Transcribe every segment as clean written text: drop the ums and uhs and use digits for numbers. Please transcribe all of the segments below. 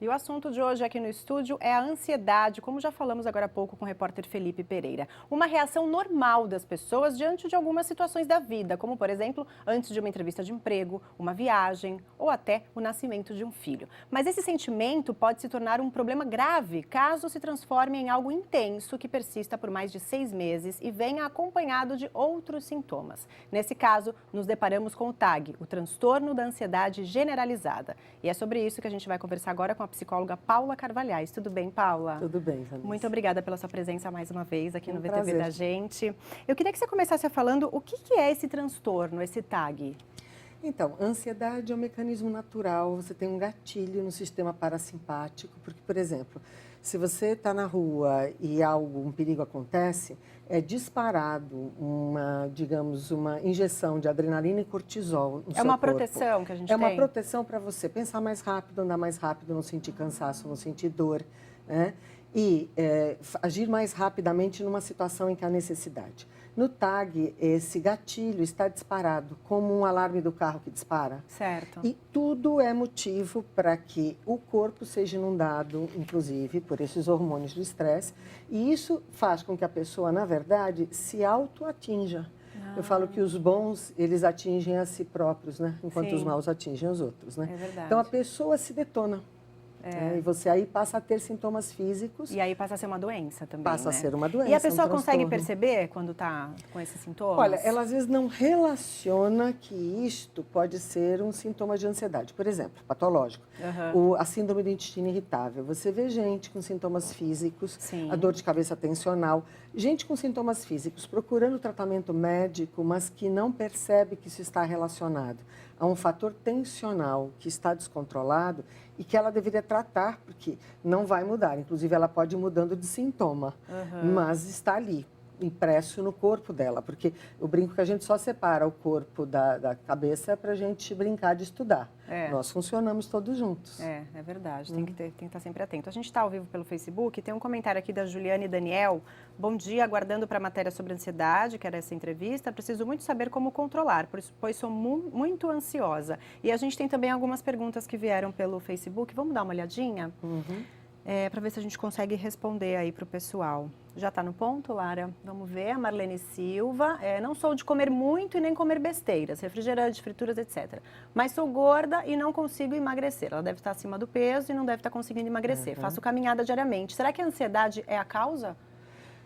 E o assunto de hoje aqui no estúdio é a ansiedade, como já falamos agora há pouco com o repórter Felipe Pereira. Uma reação normal das pessoas diante de algumas situações da vida, como, por exemplo, antes de uma entrevista de emprego, uma viagem ou até o nascimento de um filho. Mas esse sentimento pode se tornar um problema grave caso se transforme em algo intenso que persista por mais de 6 meses e venha acompanhado de outros sintomas. Nesse caso, nos deparamos com o TAG, o transtorno da ansiedade generalizada. E é sobre isso que a gente vai conversar agora com a psicóloga Paula Carvalhais. Tudo bem, Paula? Tudo bem, Vanessa. Muito obrigada pela sua presença mais uma vez aqui no VTV prazer. da gente. Eu queria que você começasse falando o que é esse transtorno, esse TAG? Então, a ansiedade é um mecanismo natural, você tem um gatilho no sistema parasimpático, porque, por exemplo, se você está na rua e um perigo acontece, é disparado uma injeção de adrenalina e cortisol no seu corpo. É uma proteção que a gente tem? É uma proteção para você pensar mais rápido, andar mais rápido, não sentir cansaço, não sentir dor, né? E agir mais rapidamente numa situação em que há necessidade. No TAG, esse gatilho está disparado, como um alarme do carro que dispara. Certo. E tudo é motivo para que o corpo seja inundado, inclusive, por esses hormônios do estresse. E isso faz com que a pessoa, na verdade, se auto-atinja. Eu falo que os bons, eles atingem a si próprios, né? Enquanto Sim. os maus atingem os outros, né? É verdade. Então, a pessoa se detona. E você aí passa a ter sintomas físicos. E aí passa a ser uma doença também, Passa a né? ser uma doença, E a pessoa um consegue transtorno. perceber quando está com esses sintomas? Olha, ela às vezes não relaciona que isto pode ser um sintoma de ansiedade. Por exemplo, patológico, a síndrome do intestino irritável. Você vê gente com sintomas físicos, Sim. a dor de cabeça tensional, gente com sintomas físicos procurando tratamento médico, mas que não percebe que isso está relacionado a um fator tensional que está descontrolado e que ela deveria tratar, porque não vai mudar. Inclusive, ela pode ir mudando de sintoma, mas está ali, impresso no corpo dela. Porque eu brinco que a gente só separa o corpo da cabeça para a gente brincar de estudar. Nós funcionamos todos juntos. É verdade. Tem que estar sempre atento. A gente está ao vivo pelo Facebook. Tem um comentário aqui da Juliane Daniel. Bom dia, aguardando para a matéria sobre ansiedade, que era essa entrevista. Preciso muito saber como controlar, pois sou muito ansiosa. E a gente tem também algumas perguntas que vieram pelo Facebook. Vamos dar uma olhadinha? Para ver se a gente consegue responder aí para o pessoal. Já está no ponto, Lara? Vamos ver. A Marlene Silva. Não sou de comer muito e nem comer besteiras, refrigerantes, frituras, etc. Mas sou gorda e não consigo emagrecer. Ela deve estar acima do peso e não deve estar conseguindo emagrecer. Faço caminhada diariamente. Será que a ansiedade é a causa?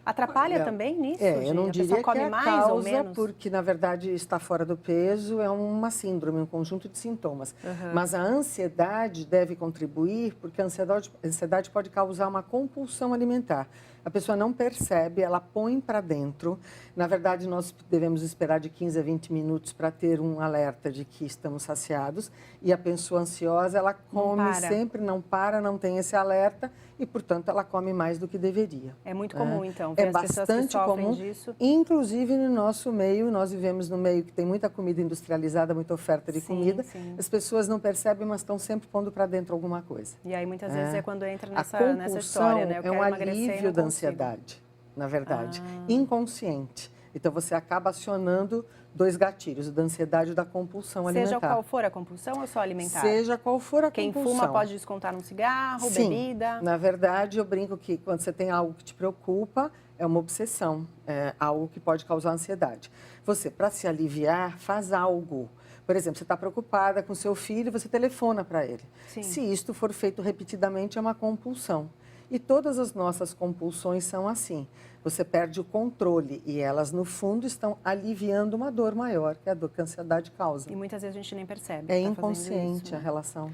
Atrapalha também nisso? Eu não diria que é a mais causa, ou menos? porque na verdade está fora do peso é uma síndrome, um conjunto de sintomas. Mas a ansiedade deve contribuir, porque a ansiedade pode causar uma compulsão alimentar. A pessoa não percebe, ela põe para dentro. Na verdade, nós devemos esperar de 15 a 20 minutos para ter um alerta de que estamos saciados. E a pessoa ansiosa, ela come sempre, não para, não tem esse alerta e, portanto, ela come mais do que deveria. É muito comum, então, É ver as pessoas que bastante sofrem comum, disso. inclusive no nosso meio. Nós vivemos num meio que tem muita comida industrializada, muita oferta de comida. As pessoas não percebem, mas estão sempre pondo para dentro alguma coisa. E aí, muitas vezes, é quando entra nessa compulsão história, né? Eu é um quero emagrecer e alívio não da consigo. ansiedade, na verdade, inconsciente. Então, você acaba acionando dois gatilhos, o da ansiedade e o da compulsão alimentar. Seja qual for a compulsão ou só alimentar? Seja qual for a Quem compulsão. fuma pode descontar num cigarro, Sim, bebida? Na verdade, eu brinco que quando você tem algo que te preocupa, é uma obsessão, é algo que pode causar ansiedade. Você, para se aliviar, faz algo. Por exemplo, você está preocupada com seu filho, você telefona para ele. Sim. Se isto for feito repetidamente, é uma compulsão. E todas as nossas compulsões são assim. Você perde o controle e elas, no fundo, estão aliviando uma dor maior, que é a dor que a ansiedade causa. E muitas vezes a gente nem percebe. É que tá inconsciente isso, né? a relação.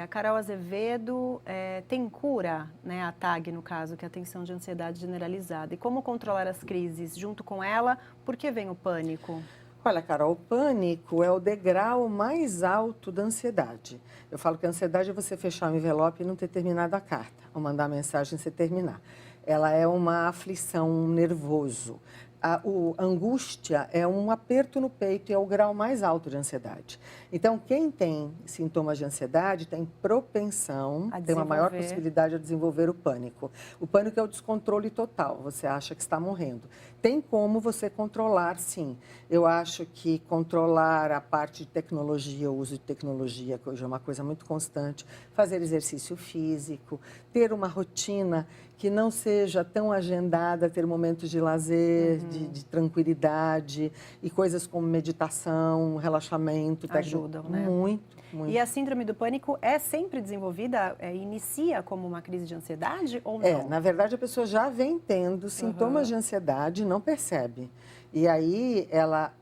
A Carol Azevedo tem cura, né, a TAG no caso, que é a tensão de ansiedade generalizada. E como controlar as crises junto com ela? Por que vem o pânico? Olha, Carol, o pânico é o degrau mais alto da ansiedade. Eu falo que a ansiedade é você fechar o envelope e não ter terminado a carta, ou mandar a mensagem e você terminar. Ela é uma aflição, um nervoso. a angústia é um aperto no peito e é o grau mais alto de ansiedade. Então, quem tem sintomas de ansiedade tem propensão, tem uma maior possibilidade de desenvolver o pânico. O pânico é o descontrole total, você acha que está morrendo. Tem como você controlar, sim. Eu acho que controlar a parte de tecnologia, o uso de tecnologia, que hoje é uma coisa muito constante, fazer exercício físico, ter uma rotina que não seja tão agendada, ter momentos de lazer, de tranquilidade e coisas como meditação, relaxamento. Ajudam, né? Muito, muito. E a síndrome do pânico é sempre desenvolvida, inicia como uma crise de ansiedade ou não? Na verdade, a pessoa já vem tendo sintomas de ansiedade e não percebe. E aí ela...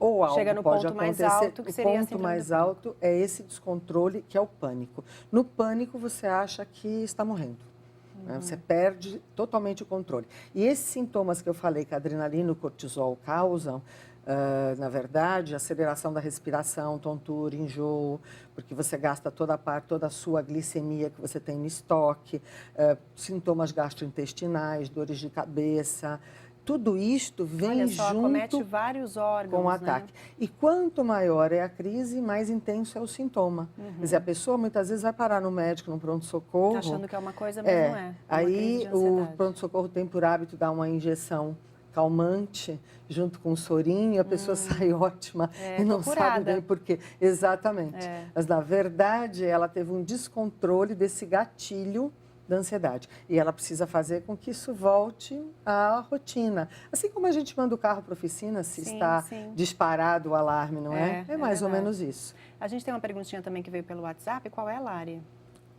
Ou algo chega no pode ponto mais acontecer, alto, que seria a o ponto síndrome mais do pânico. alto é esse descontrole, que é o pânico. No pânico, você acha que está morrendo. Você perde totalmente o controle. E esses sintomas que eu falei que a adrenalina e o cortisol causam, na verdade, aceleração da respiração, tontura, enjoo, porque você gasta toda a sua glicemia que você tem no estoque, sintomas gastrointestinais, dores de cabeça. Tudo isto vem acomete junto vários órgãos, com o ataque. Né? E quanto maior é a crise, mais intenso é o sintoma. Quer dizer, a pessoa muitas vezes vai parar no médico, no pronto-socorro. Achando que é uma coisa, mas não é. Aí o pronto-socorro tem por hábito dar uma injeção calmante junto com um sorinho, e a pessoa sai ótima e não sabe bem por quê. Exatamente. Mas, na verdade, ela teve um descontrole desse gatilho da ansiedade. E ela precisa fazer com que isso volte à rotina. Assim como a gente manda o carro para a oficina se está disparado o alarme, não é? É mais ou menos isso. A gente tem uma perguntinha também que veio pelo WhatsApp. Qual é, Lari?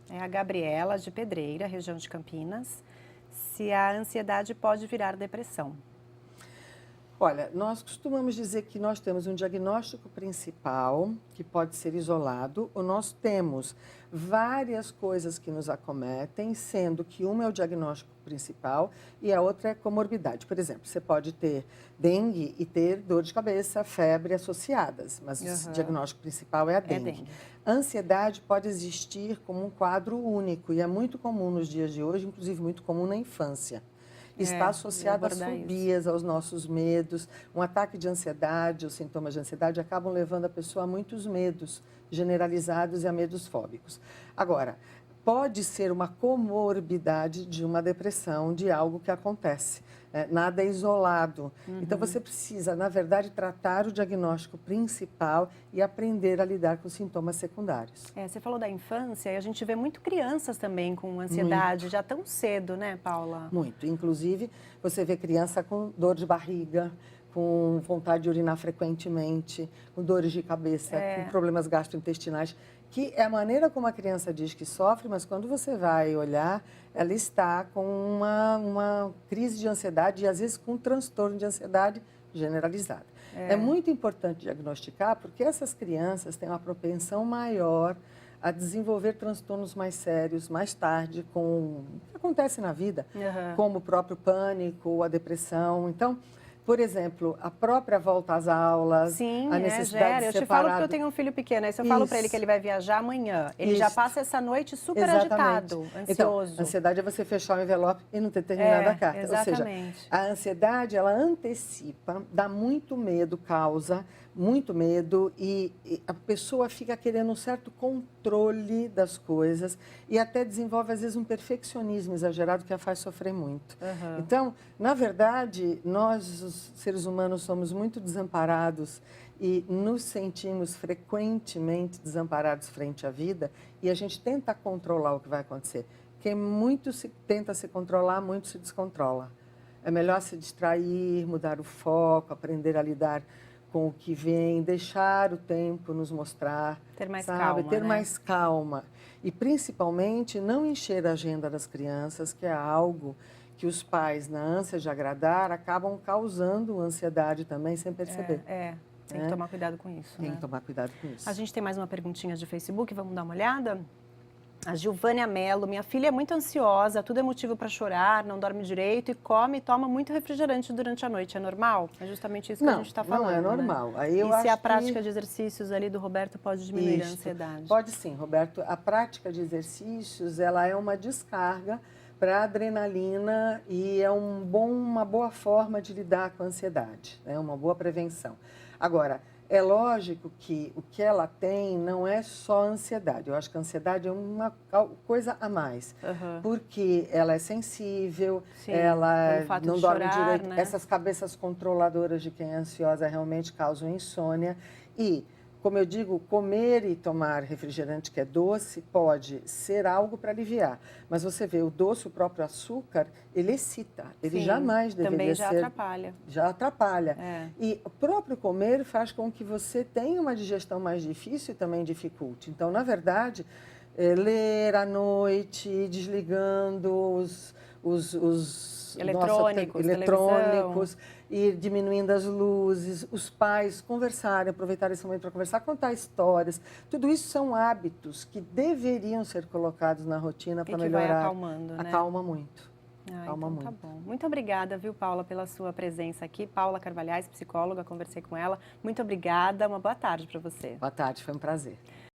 É a Gabriela, de Pedreira, região de Campinas. Se a ansiedade pode virar depressão. Olha, nós costumamos dizer que nós temos um diagnóstico principal, que pode ser isolado, ou nós temos várias coisas que nos acometem, sendo que uma é o diagnóstico principal e a outra é comorbidade. Por exemplo, você pode ter dengue e ter dor de cabeça, febre associadas, mas o diagnóstico principal é a dengue. A ansiedade pode existir como um quadro único e é muito comum nos dias de hoje, inclusive muito comum na infância. Está associado às fobias, aos nossos medos. Um ataque de ansiedade, os sintomas de ansiedade acabam levando a pessoa a muitos medos generalizados e a medos fóbicos. Agora, pode ser uma comorbidade de uma depressão, de algo que acontece. Nada é isolado. Então, você precisa, na verdade, tratar o diagnóstico principal e aprender a lidar com os sintomas secundários. Você falou da infância e a gente vê muito crianças também com ansiedade, já tão cedo, né, Paula? Muito. Inclusive, você vê criança com dor de barriga, com vontade de urinar frequentemente, com dores de cabeça, com problemas gastrointestinais, que é a maneira como a criança diz que sofre, mas quando você vai olhar, ela está com uma crise de ansiedade e, às vezes, com um transtorno de ansiedade generalizada. É muito importante diagnosticar, porque essas crianças têm uma propensão maior a desenvolver transtornos mais sérios mais tarde, com o que acontece na vida, como o próprio pânico, a depressão. Então, por exemplo, a própria volta às aulas, a necessidade de separar... Eu te falo porque eu tenho um filho pequeno, aí se eu falo para ele que ele vai viajar amanhã, ele já passa essa noite super agitado, ansioso. Então, a ansiedade é você fechar o envelope e não ter terminado a carta. Exatamente. Ou seja, a ansiedade, ela antecipa, dá muito medo, causa muito medo e a pessoa fica querendo um certo controle das coisas e até desenvolve, às vezes, um perfeccionismo exagerado que a faz sofrer muito. Então, na verdade, nós, os seres humanos, somos muito desamparados e nos sentimos frequentemente desamparados frente à vida e a gente tenta controlar o que vai acontecer. Quem muito tenta se controlar, muito se descontrola. É melhor se distrair, mudar o foco, aprender a lidar com o que vem, deixar o tempo nos mostrar, ter mais calma, ter mais calma. E, principalmente, não encher a agenda das crianças, que é algo que os pais, na ânsia de agradar, acabam causando ansiedade também, sem perceber. Tem que tomar cuidado com isso. Tem que tomar cuidado com isso. A gente tem mais uma perguntinha de Facebook, vamos dar uma olhada? A Gilvânia Mello, minha filha é muito ansiosa, tudo é motivo para chorar, não dorme direito e come e toma muito refrigerante durante a noite. É normal? É justamente isso que a gente está falando. Não é normal. Né? Aí eu e se a acho prática de exercícios ali do Roberto pode diminuir a ansiedade? Pode sim, Roberto. A prática de exercícios, ela é uma descarga para adrenalina e é uma boa forma de lidar com a ansiedade, né? Uma boa prevenção. Agora, é lógico que o que ela tem não é só ansiedade. Eu acho que a ansiedade é uma coisa a mais, porque ela é sensível, Sim, ela pelo fato não de dorme chorar, direito. né? Essas cabeças controladoras de quem é ansiosa realmente causam insônia e, como eu digo, comer e tomar refrigerante que é doce pode ser algo para aliviar. Mas você vê, o doce, o próprio açúcar, ele excita. Ele Sim, jamais também deveria já ser... atrapalha. Já atrapalha. É. E o próprio comer faz com que você tenha uma digestão mais difícil e também dificulte. Então, na verdade, ler à noite, desligando os eletrônicos, eletrônicos, ir diminuindo as luzes, os pais conversarem, aproveitar esse momento para conversar, contar histórias. Tudo isso são hábitos que deveriam ser colocados na rotina para melhorar. Vai acalmando, né? Acalma muito. Então tá bom. Muito obrigada, viu, Paula, pela sua presença aqui. Paula Carvalhais, psicóloga, conversei com ela. Muito obrigada, uma boa tarde para você. Boa tarde, foi um prazer.